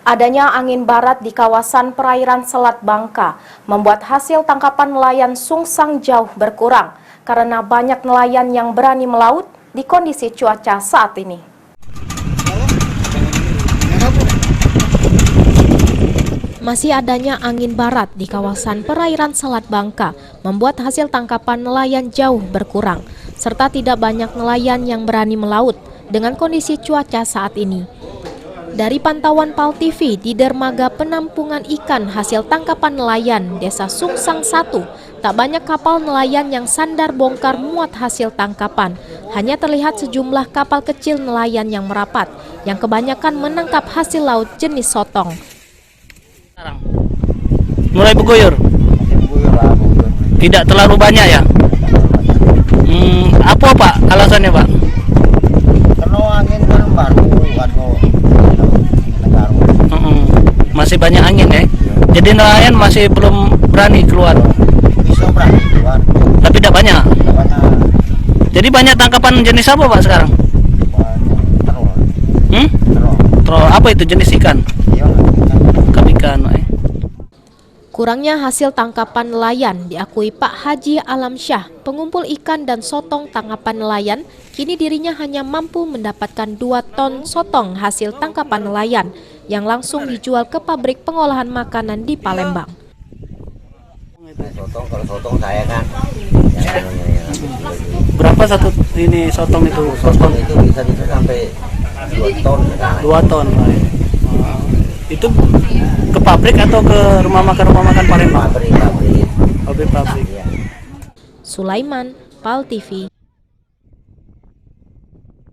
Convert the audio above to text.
Adanya angin barat di kawasan perairan Selat Bangka membuat hasil tangkapan nelayan sungsang jauh berkurang karena banyak nelayan yang berani melaut di kondisi cuaca saat ini. Masih adanya angin barat di kawasan perairan Selat Bangka membuat hasil tangkapan nelayan jauh berkurang, serta tidak banyak nelayan yang berani melaut dengan kondisi cuaca saat ini. Dari pantauan PAL TV di dermaga penampungan ikan hasil tangkapan nelayan Desa Sungsang 1, tak banyak kapal nelayan yang sandar bongkar muat hasil tangkapan. Hanya terlihat sejumlah kapal kecil nelayan yang merapat, yang kebanyakan menangkap hasil laut jenis sotong. Sekarang mulai berguyur? Tidak terlalu banyak ya? Apa Pak alasannya Pak? Karena angin kan baru masih banyak angin ya? Jadi nelayan masih belum berani keluar? bisa berani keluar. Tapi tidak banyak? Tidak banyak. Jadi banyak tangkapan jenis apa Pak sekarang? Terus. Troll apa itu jenis ikan? Iya, Ikan. Kurangnya hasil tangkapan nelayan diakui Pak Haji Alamsyah, pengumpul ikan dan sotong tangkapan nelayan. Kini dirinya hanya mampu mendapatkan 2 ton sotong hasil tangkapan nelayan yang langsung dijual ke pabrik pengolahan makanan di Palembang. kalau sotong saya kan. Berapa satu ini sotong itu? Sotong itu bisa sampai 2 ton. 2 ton. Itu ke pabrik atau ke rumah makan Palembang? Pabrik. Pabrik. Sulaiman, PAL TV.